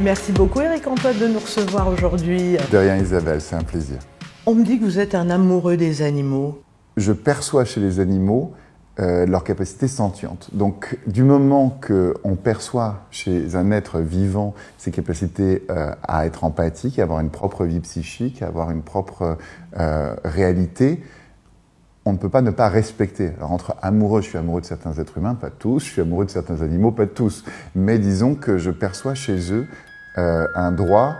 Merci beaucoup Éric-Antoine de nous recevoir aujourd'hui. De rien Isabelle, c'est un plaisir. On me dit que vous êtes un amoureux des animaux. Je perçois chez les animaux leur capacité sentiente. Donc du moment qu'on perçoit chez un être vivant ses capacités à être empathique, à avoir une propre vie psychique, à avoir une propre réalité, on ne peut pas ne pas respecter. Alors entre amoureux, je suis amoureux de certains êtres humains, pas tous, je suis amoureux de certains animaux, pas tous. Mais disons que je perçois chez eux un droit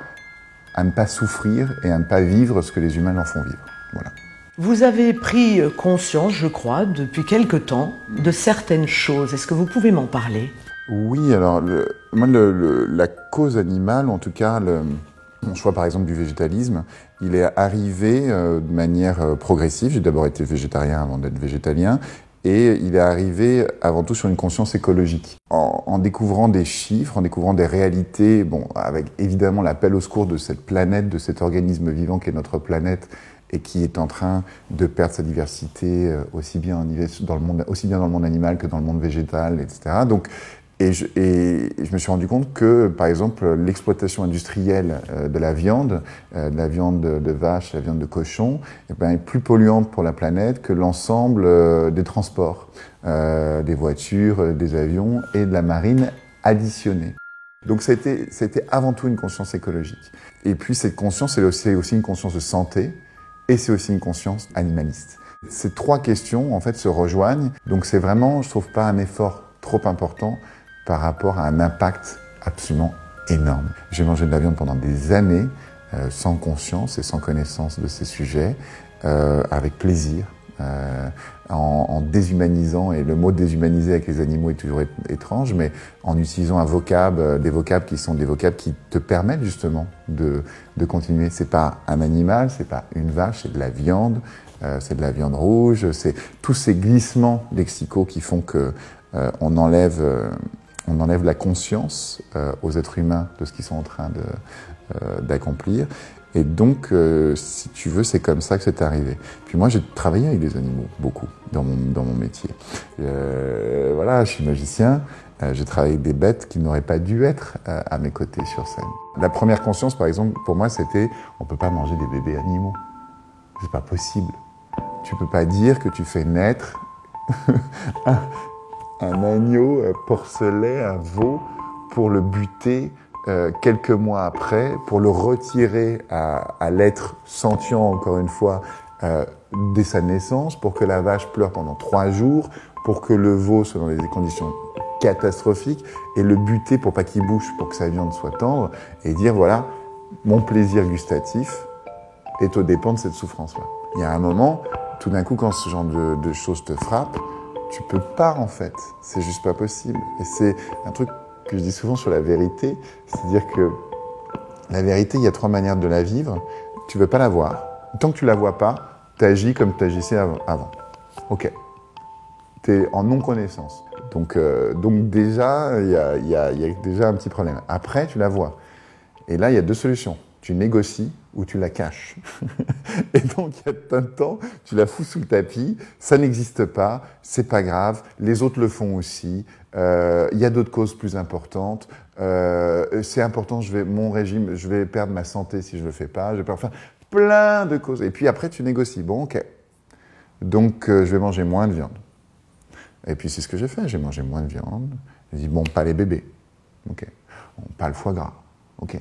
à ne pas souffrir et à ne pas vivre ce que les humains leur font vivre. Voilà. Vous avez pris conscience, je crois, depuis quelque temps, de certaines choses. Est-ce que vous pouvez m'en parler? Oui, alors la cause animale, en tout cas mon choix par exemple du végétalisme, il est arrivé de manière progressive. J'ai d'abord été végétarien avant d'être végétalien. Et il est arrivé avant tout sur une conscience écologique. En découvrant des chiffres, en découvrant des réalités, bon, avec évidemment l'appel au secours de cette planète, de cet organisme vivant qu'est notre planète, et qui est en train de perdre sa diversité aussi bien dans le monde animal que dans le monde végétal, etc. Donc, et je me suis rendu compte que, par exemple, l'exploitation industrielle de la viande de vache, la viande de cochon, est plus polluante pour la planète que l'ensemble des transports, des voitures, des avions et de la marine additionnée. Donc ça a été avant tout une conscience écologique. Et puis cette conscience, c'est aussi une conscience de santé, et c'est aussi une conscience animaliste. Ces trois questions, en fait, se rejoignent. Donc c'est vraiment, je trouve pas un effort trop important par rapport à un impact absolument énorme. J'ai mangé de la viande pendant des années, sans conscience et sans connaissance de ces sujets, avec plaisir, en déshumanisant, et le mot déshumaniser avec les animaux est toujours étrange, mais en utilisant des vocables qui sont des vocables qui te permettent justement de continuer. C'est pas un animal, c'est pas une vache, c'est de la viande rouge, c'est tous ces glissements lexicaux qui font que on enlève la conscience aux êtres humains de ce qu'ils sont en train d'accomplir. Et donc, si tu veux, c'est comme ça que c'est arrivé. Puis moi, j'ai travaillé avec des animaux, beaucoup, dans mon métier. Voilà, je suis magicien, j'ai travaillé avec des bêtes qui n'auraient pas dû être à mes côtés sur scène. La première conscience, par exemple, pour moi, c'était on peut pas manger des bébés animaux. C'est pas possible. Tu peux pas dire que tu fais naître un agneau, un porcelet, un veau, pour le buter quelques mois après, pour le retirer à l'être sentient, encore une fois, dès sa naissance, pour que la vache pleure pendant 3 jours, pour que le veau soit dans des conditions catastrophiques, et le buter pour pas qu'il bouge, pour que sa viande soit tendre, et dire voilà, mon plaisir gustatif est aux dépens de cette souffrance-là. Il y a un moment, tout d'un coup, quand ce genre de choses te frappent, tu peux pas, en fait. C'est juste pas possible. Et c'est un truc que je dis souvent sur la vérité, c'est-à-dire que la vérité, il y a 3 manières de la vivre. Tu veux pas la voir. Tant que tu la vois pas, tu agis comme tu agissais avant. Ok. Tu es en non-connaissance. Donc déjà, il y a déjà un petit problème. Après, tu la vois. Et là, il y a 2 solutions. Tu négocies ou tu la caches. Et donc, il y a plein de temps, tu la fous sous le tapis, ça n'existe pas, c'est pas grave, les autres le font aussi, il y a d'autres causes plus importantes, c'est important, mon régime, je vais perdre ma santé si je le fais pas, enfin, plein de causes. Et puis après, tu négocies. Bon, ok. Donc, je vais manger moins de viande. Et puis, c'est ce que j'ai fait, j'ai mangé moins de viande. J'ai dit, bon, pas les bébés. Ok. Bon, pas le foie gras. Ok.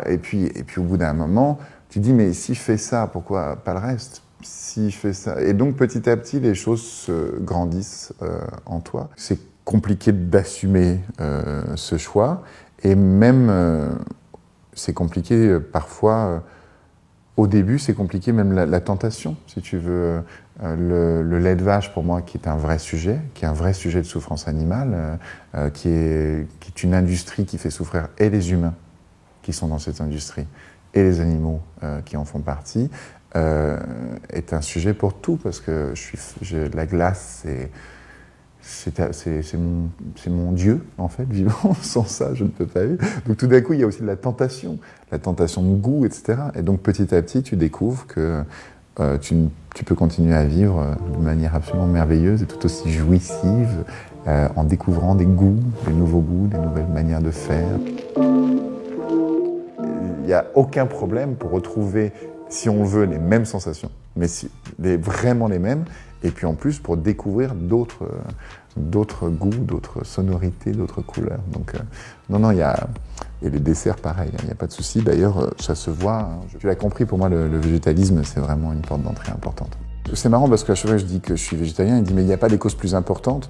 Et puis au bout d'un moment, tu dis mais si je fais ça, pourquoi pas le reste? Si je fais ça, et donc petit à petit les choses se grandissent en toi. C'est compliqué d'assumer ce choix, et même c'est compliqué parfois. Au début, c'est compliqué même la tentation, si tu veux. Le lait de vache, pour moi, qui est un vrai sujet de souffrance animale, qui est une industrie qui fait souffrir et les humains qui sont dans cette industrie, et les animaux qui en font partie, est un sujet pour tout, parce que la glace, c'est mon Dieu, en fait, vivant. Sans ça, je ne peux pas vivre. Donc tout d'un coup, il y a aussi de la tentation de goût, etc. Et donc petit à petit, tu découvres que tu peux continuer à vivre de manière absolument merveilleuse et tout aussi jouissive, en découvrant des goûts, des nouveaux goûts, des nouvelles manières de faire. n'y a aucun problème pour retrouver, si on veut, les mêmes sensations, mais vraiment les mêmes, et puis en plus pour découvrir d'autres goûts, d'autres sonorités, d'autres couleurs. Donc non, il y a... Et les desserts, pareil, il n'y a pas de souci. D'ailleurs, ça se voit. Tu l'as compris, pour moi, le végétalisme, c'est vraiment une porte d'entrée importante. C'est marrant parce qu'à chaque fois que je dis que je suis végétalien, il dit « mais il n'y a pas des causes plus importantes ».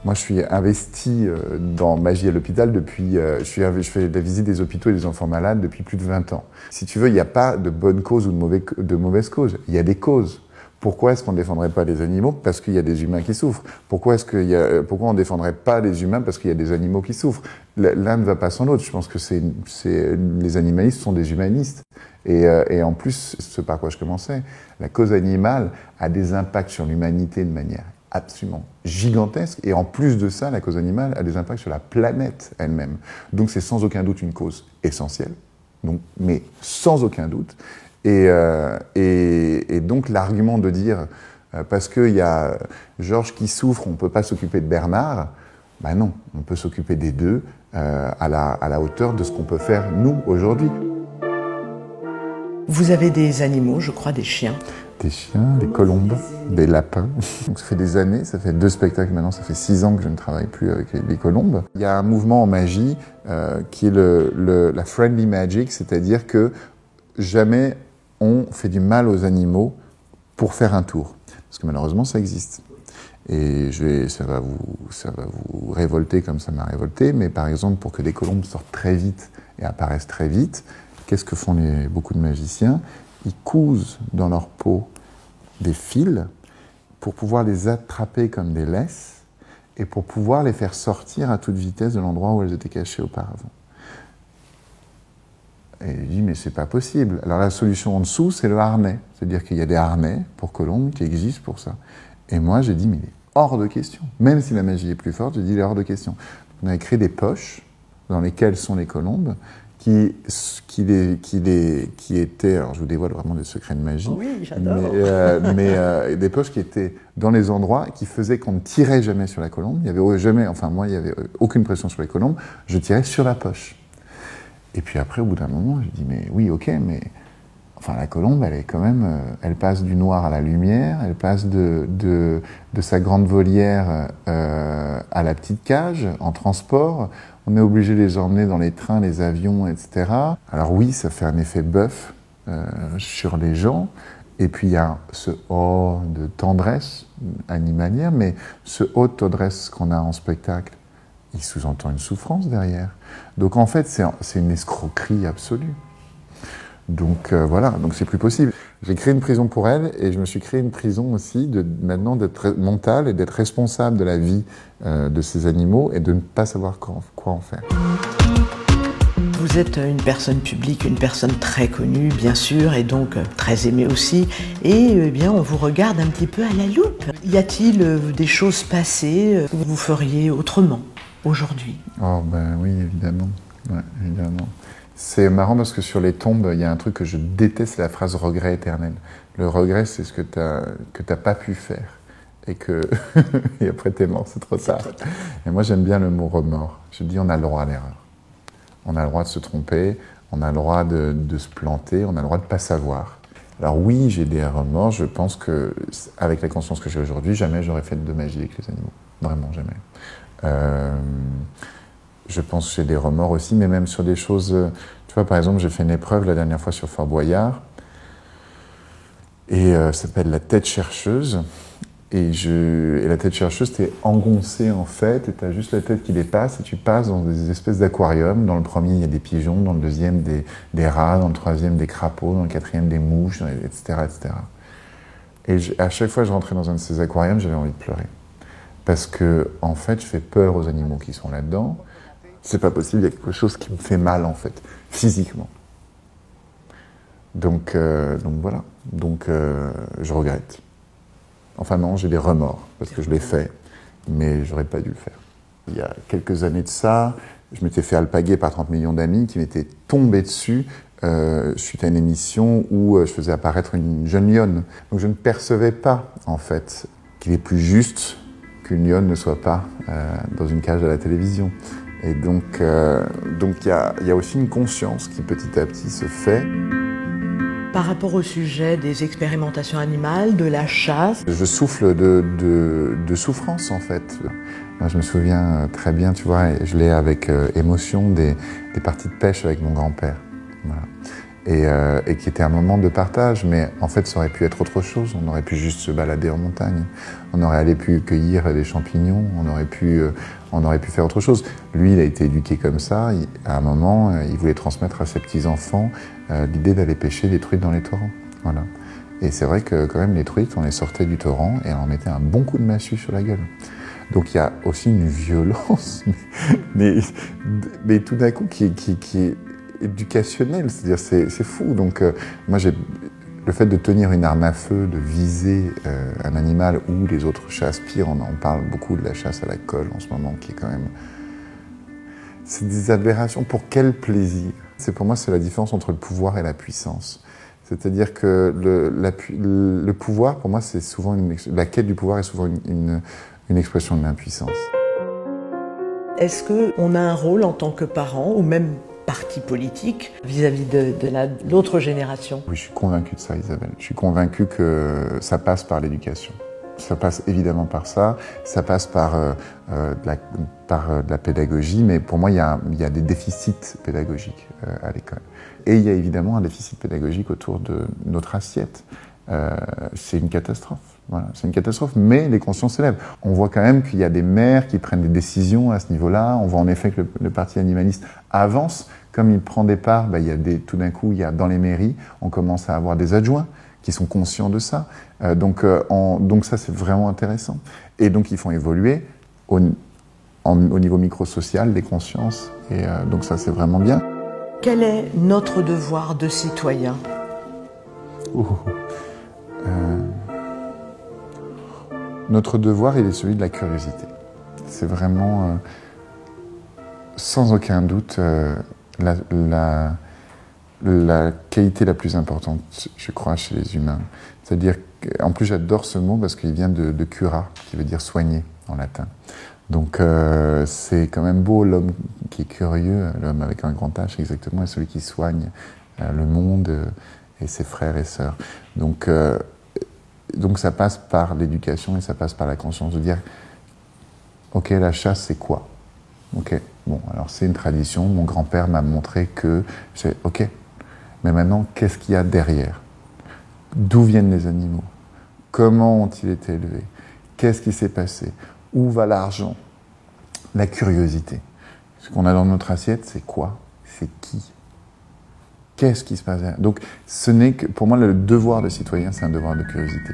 Moi, je suis investi dans Magie à l'hôpital depuis... je fais la visite des hôpitaux et des enfants malades depuis plus de 20 ans. Si tu veux, il n'y a pas de bonne cause ou de mauvaise cause. Il y a des causes. Pourquoi est-ce qu'on ne défendrait pas les animaux? Parce qu'il y a des humains qui souffrent. Pourquoi on ne défendrait pas les humains? Parce qu'il y a des animaux qui souffrent. L'un ne va pas sans l'autre. Je pense que les animalistes sont des humanistes. Et en plus, ce par quoi je commençais, la cause animale a des impacts sur l'humanité de manière absolument gigantesque. Et en plus de ça, la cause animale a des impacts sur la planète elle-même. Donc c'est sans aucun doute une cause essentielle, mais sans aucun doute. Et donc l'argument de dire parce qu'il y a Georges qui souffre, on ne peut pas s'occuper de Bernard, ben non, on peut s'occuper des deux à la hauteur de ce qu'on peut faire nous aujourd'hui. Vous avez des animaux, je crois, des chiens. Des chiens, des colombes, des lapins. Donc ça fait des années, ça fait 2 spectacles maintenant, ça fait 6 ans que je ne travaille plus avec les colombes. Il y a un mouvement en magie qui est la friendly magic, c'est-à-dire que jamais on fait du mal aux animaux pour faire un tour. Parce que malheureusement, ça existe. Et ça va vous révolter comme ça m'a révolté, mais par exemple, pour que des colombes sortent très vite et apparaissent très vite, qu'est-ce que font beaucoup de magiciens? Ils cousent dans leur peau des fils pour pouvoir les attraper comme des laisses et pour pouvoir les faire sortir à toute vitesse de l'endroit où elles étaient cachées auparavant. Et je dis, mais c'est pas possible. Alors la solution en dessous, c'est le harnais. C'est-à-dire qu'il y a des harnais pour colombes qui existent pour ça. Et moi, j'ai dit, mais il est hors de question. Même si la magie est plus forte, j'ai dit, il est hors de question. On a créé des poches dans lesquelles sont les colombes qui étaient, alors je vous dévoile vraiment des secrets de magie. Oui, j'adore. Mais des poches qui étaient dans les endroits qui faisaient qu'on ne tirait jamais sur la colombe. Il y avait jamais, enfin moi, il n'y avait aucune pression sur les colombes. Je tirais sur la poche. Et puis après, au bout d'un moment, je dis, mais oui, ok, mais enfin, la colombe, elle est quand même, elle passe du noir à la lumière, elle passe de sa grande volière à la petite cage, en transport. On est obligé de les emmener dans les trains, les avions, etc. Alors oui, ça fait un effet bœuf sur les gens. Et puis il y a ce haut de tendresse animalière, mais ce haut de tendresse qu'on a en spectacle, il sous-entend une souffrance derrière. Donc en fait, c'est une escroquerie absolue. Donc voilà, donc c'est plus possible. J'ai créé une prison pour elle et je me suis créé une prison aussi maintenant d'être mentale et d'être responsable de la vie de ces animaux et de ne pas savoir quoi en faire. Vous êtes une personne publique, une personne très connue, bien sûr, et donc très aimée aussi. Et bien, on vous regarde un petit peu à la loupe. Y a-t-il des choses passées que vous feriez autrement aujourd'hui? Oh ben oui, évidemment. Ouais, évidemment. C'est marrant parce que sur les tombes, il y a un truc que je déteste, c'est la phrase « regret éternel ». Le regret, c'est ce que t'as pas pu faire. Et et après t'es mort, c'est trop tard. Et moi, j'aime bien le mot « remords ». Je dis, on a le droit à l'erreur. On a le droit de se tromper, on a le droit de se planter, on a le droit de ne pas savoir. Alors oui, j'ai des remords, je pense qu'avec la conscience que j'ai aujourd'hui, jamais j'aurais fait de magie avec les animaux. Vraiment, jamais. Je pense que j'ai des remords aussi, mais même sur des choses... Tu vois, par exemple, j'ai fait une épreuve la dernière fois sur Fort Boyard, et ça s'appelle la tête chercheuse. Et la tête chercheuse, t'es engoncé en fait, et t'as juste la tête qui dépasse, et tu passes dans des espèces d'aquariums. Dans le premier, il y a des pigeons, dans le deuxième, des rats, dans le troisième, des crapauds, dans le quatrième, des mouches, etc., etc. Et à chaque fois que je rentrais dans un de ces aquariums, j'avais envie de pleurer. Parce que, en fait, je fais peur aux animaux qui sont là-dedans. C'est pas possible, il y a quelque chose qui me fait mal, en fait, physiquement. Donc voilà. Donc, je regrette. Enfin non, j'ai des remords, parce que je l'ai fait, mais j'aurais pas dû le faire. Il y a quelques années de ça, je m'étais fait alpaguer par 30 millions d'amis qui m'étaient tombés dessus suite à une émission où je faisais apparaître une jeune lionne. Donc je ne percevais pas, en fait, qu'il est plus juste qu'une lionne ne soit pas dans une cage à la télévision. Et donc il y a aussi une conscience qui petit à petit se fait. Par rapport au sujet des expérimentations animales, de la chasse. Je souffle de souffrance en fait. Moi, je me souviens très bien, tu vois, et je l'ai avec émotion, des parties de pêche avec mon grand-père. Voilà. Et qui était un moment de partage, mais en fait ça aurait pu être autre chose. On aurait pu juste se balader en montagne, on aurait pu cueillir des champignons, on aurait pu faire autre chose. Lui, il a été éduqué comme ça. À un moment, il voulait transmettre à ses petits-enfants l'idée d'aller pêcher des truites dans les torrents. Voilà. Et c'est vrai que quand même les truites, on les sortait du torrent et on leur mettait un bon coup de massue sur la gueule. Donc il y a aussi une violence, mais tout d'un coup qui est éducationnelle, c'est-à-dire c'est fou. Donc moi le fait de tenir une arme à feu, de viser un animal ou les autres chasses, pire, on parle beaucoup de la chasse à la colle en ce moment, qui est quand même... C'est des aberrations. Pour quel plaisir? Pour moi, c'est la différence entre le pouvoir et la puissance. C'est-à-dire que le pouvoir, pour moi, c'est souvent la quête du pouvoir est souvent une expression de l'impuissance. Est-ce qu'on a un rôle en tant que parent, ou même parti politique, vis-à-vis de l'autre génération? Oui, je suis convaincu de ça, Isabelle. Je suis convaincu que ça passe par l'éducation. Ça passe évidemment par ça, ça passe par de la pédagogie, mais pour moi, il y a des déficits pédagogiques à l'école. Et il y a évidemment un déficit pédagogique autour de notre assiette. C'est une catastrophe. Voilà, c'est une catastrophe, mais les consciences s'élèvent. On voit quand même qu'il y a des maires qui prennent des décisions à ce niveau-là. On voit en effet que le parti animaliste avance. Comme il prend des parts, tout d'un coup, dans les mairies, on commence à avoir des adjoints qui sont conscients de ça. Donc ça, c'est vraiment intéressant. Et donc, ils font évoluer au niveau microsocial les consciences. Et donc ça, c'est vraiment bien. Quel est notre devoir de citoyen? Notre devoir, il est celui de la curiosité. C'est vraiment, sans aucun doute, la qualité la plus importante, je crois, chez les humains. C'est-à-dire, en plus j'adore ce mot parce qu'il vient de cura, qui veut dire soigner en latin. Donc c'est quand même beau, l'homme qui est curieux, l'homme avec un grand H exactement, est celui qui soigne le monde et ses frères et sœurs. Donc ça passe par l'éducation et ça passe par la conscience de dire « Ok, la chasse, c'est quoi ? Ok, bon, alors c'est une tradition, mon grand-père m'a montré que c'est ok, mais maintenant, qu'est-ce qu'il y a derrière ? D'où viennent les animaux ? Comment ont-ils été élevés ? Qu'est-ce qui s'est passé ? Où va l'argent ? La curiosité. Ce qu'on a dans notre assiette, c'est quoi ? C'est qui ? Qu'est-ce qui se passe derrière ? Donc, ce n'est que, pour moi, le devoir de citoyen, c'est un devoir de curiosité.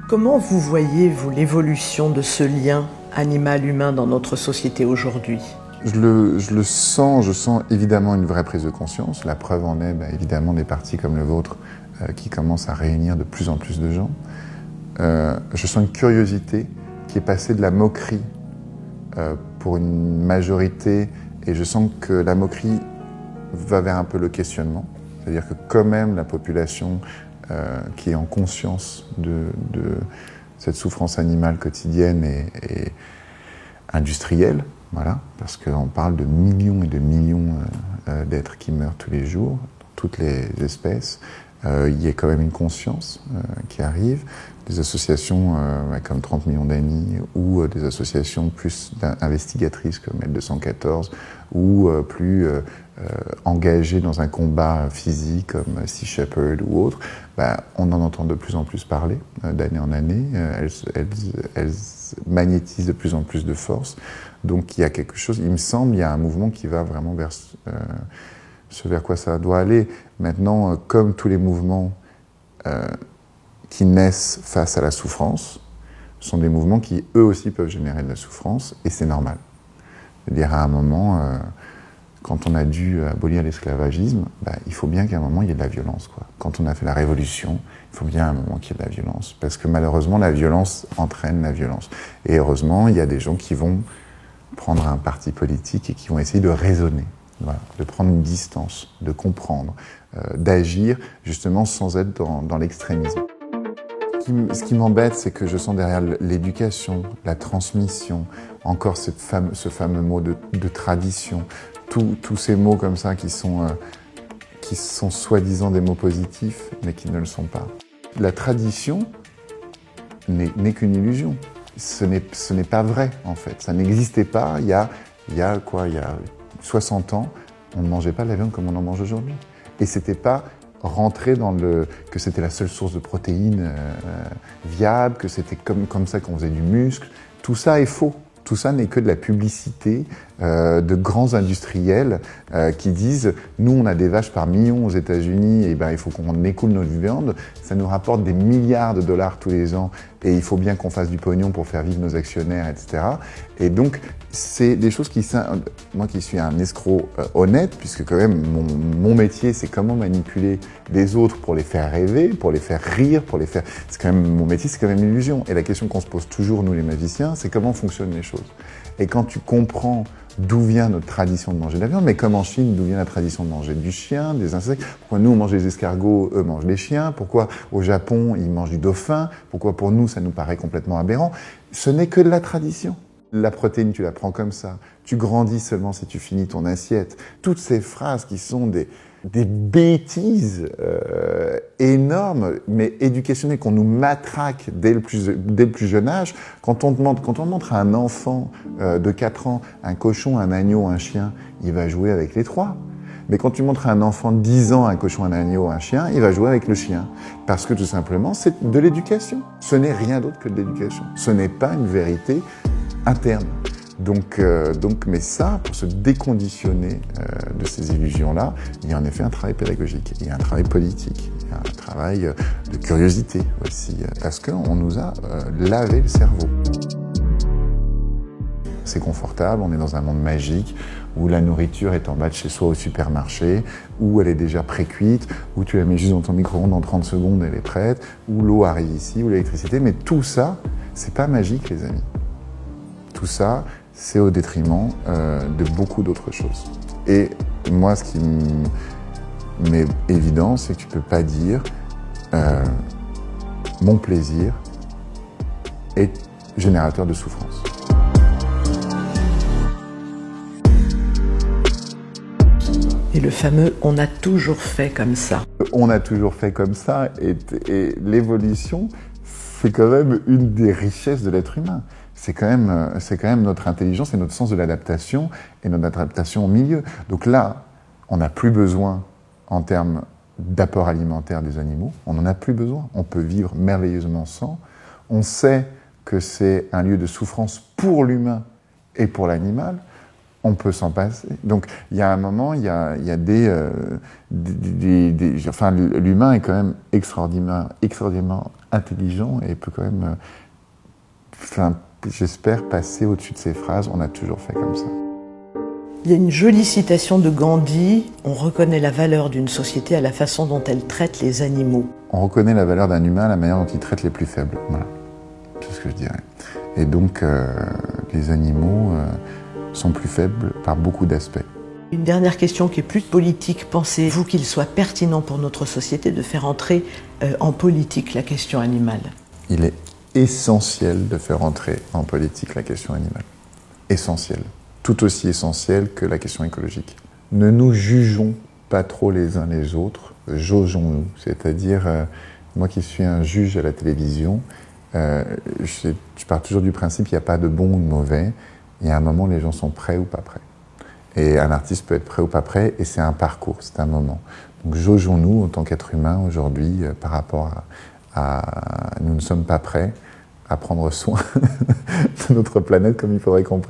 Comment vous voyez-vous l'évolution de ce lien animal-humain dans notre société aujourd'hui ? Je le sens, je sens évidemment une vraie prise de conscience. La preuve en est évidemment des partis comme le vôtre qui commencent à réunir de plus en plus de gens. Je sens une curiosité qui est passée de la moquerie pour une majorité, et je sens que la moquerie va vers un peu le questionnement. C'est-à-dire que quand même la population qui est en conscience de cette souffrance animale quotidienne et industrielle, voilà, parce qu'on parle de millions et de millions d'êtres qui meurent tous les jours, dans toutes les espèces. Il y a quand même une conscience qui arrive. Des associations comme 30 millions d'amis ou des associations plus investigatrices comme L214 ou plus engagées dans un combat physique comme Sea Shepherd ou autres, on en entend de plus en plus parler d'année en année. Elles magnétisent de plus en plus de force. Donc il y a quelque chose, il me semble, il y a un mouvement qui va vraiment vers ce vers quoi ça doit aller. Maintenant, comme tous les mouvements qui naissent face à la souffrance, sont des mouvements qui, eux aussi, peuvent générer de la souffrance, et c'est normal. C'est-à-dire, à un moment, quand on a dû abolir l'esclavagisme, il faut bien qu'à un moment, il y ait de la violence, quoi. Quand on a fait la révolution, il faut bien à un moment qu'il y ait de la violence. Parce que malheureusement, la violence entraîne la violence. Et heureusement, il y a des gens qui vont prendre un parti politique et qui vont essayer de raisonner. Voilà, de prendre une distance, de comprendre, d'agir justement sans être dans l'extrémisme. Ce qui m'embête, c'est que je sens derrière l'éducation, la transmission, encore ce fameux mot de tradition, tous ces mots comme ça qui sont soi-disant des mots positifs, mais qui ne le sont pas. La tradition n'est qu'une illusion. Ce n'est pas vrai, en fait. Ça n'existait pas il y a 60 ans, on ne mangeait pas de la viande comme on en mange aujourd'hui. Et c'était pas rentrer que c'était la seule source de protéines viable, que c'était comme ça qu'on faisait du muscle. Tout ça est faux. Tout ça n'est que de la publicité de grands industriels qui disent « Nous, on a des vaches par millions aux États-Unis, et ben, il faut qu'on écoule notre viande. Ça nous rapporte des milliards de dollars tous les ans et il faut bien qu'on fasse du pognon pour faire vivre nos actionnaires, etc. » Et donc, c'est des choses moi qui suis un escroc honnête, puisque quand même mon métier, c'est comment manipuler les autres pour les faire rêver, pour les faire rire, mon métier, c'est quand même une illusion. Et la question qu'on se pose toujours, nous les magiciens, c'est comment fonctionnent les choses. Et quand tu comprends d'où vient notre tradition de manger de la viande, mais comme en Chine, d'où vient la tradition de manger du chien, des insectes, pourquoi nous on mange des escargots, eux mangent des chiens, pourquoi au Japon ils mangent du dauphin, pourquoi pour nous ça nous paraît complètement aberrant, ce n'est que de la tradition. La protéine, tu la prends comme ça, tu grandis seulement si tu finis ton assiette. Toutes ces phrases qui sont des bêtises énormes, mais éducationnelles, qu'on nous matraque dès le plus jeune âge. Quand on montre à un enfant de 4 ans un cochon, un agneau, un chien, il va jouer avec les 3. Mais quand tu montres à un enfant de 10 ans un cochon, un agneau, un chien, il va jouer avec le chien. Parce que tout simplement, c'est de l'éducation. Ce n'est rien d'autre que de l'éducation. Ce n'est pas une vérité interne. Donc, mais ça, pour se déconditionner de ces illusions-là, il y a en effet un travail pédagogique, il y a un travail politique, il y a un travail de curiosité aussi, parce qu'on nous a lavé le cerveau. C'est confortable, on est dans un monde magique où la nourriture est en bas de chez soi au supermarché, où elle est déjà pré-cuite, où tu la mets juste dans ton micro-ondes en 30 secondes, elle est prête, où l'eau arrive ici, où l'électricité, mais tout ça, c'est pas magique, les amis. Tout ça, c'est au détriment de beaucoup d'autres choses. Et moi, ce qui m'est évident, c'est que tu ne peux pas dire mon plaisir est générateur de souffrance. Et le fameux « on a toujours fait comme ça ». On a toujours fait comme ça, et l'évolution, c'est quand même une des richesses de l'être humain. C'est quand même notre intelligence et notre sens de l'adaptation et notre adaptation au milieu. Donc là, on n'a plus besoin, en termes d'apport alimentaire des animaux, on n'en a plus besoin. On peut vivre merveilleusement sans. On sait que c'est un lieu de souffrance pour l'humain et pour l'animal. On peut s'en passer. Donc, il y a un moment, il y a enfin, l'humain est quand même extraordinairement intelligent et peut quand même, j'espère, passer au-dessus de ces phrases. On a toujours fait comme ça. Il y a une jolie citation de Gandhi. On reconnaît la valeur d'une société à la façon dont elle traite les animaux. On reconnaît la valeur d'un humain à la manière dont il traite les plus faibles. Voilà. C'est ce que je dirais. Et donc, les animaux sont plus faibles par beaucoup d'aspects. Une dernière question qui est plus politique. Pensez-vous qu'il soit pertinent pour notre société de faire entrer en politique la question animale? Il est essentiel de faire entrer en politique la question animale. Essentiel. Tout aussi essentiel que la question écologique. Ne nous jugeons pas trop les uns les autres, jaugeons-nous. C'est-à-dire, moi qui suis un juge à la télévision, je pars toujours du principe qu'il n'y a pas de bon ou de mauvais. Il y a un moment où les gens sont prêts ou pas prêts. Et un artiste peut être prêt ou pas prêt, et c'est un parcours, c'est un moment. Donc jaugeons-nous en tant qu'être humain aujourd'hui par rapport à nous ne sommes pas prêts à prendre soin de notre planète comme il faudrait qu'on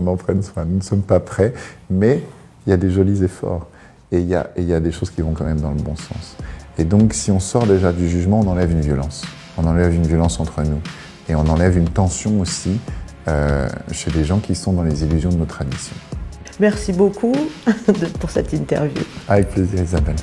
en prenne soin. Nous ne sommes pas prêts, mais il y a des jolis efforts. Et il y a des choses qui vont quand même dans le bon sens. Et donc si on sort déjà du jugement, on enlève une violence. On enlève une violence entre nous. Et on enlève une tension aussi chez les gens qui sont dans les illusions de nos traditions. Merci beaucoup pour cette interview. Avec plaisir, Isabelle.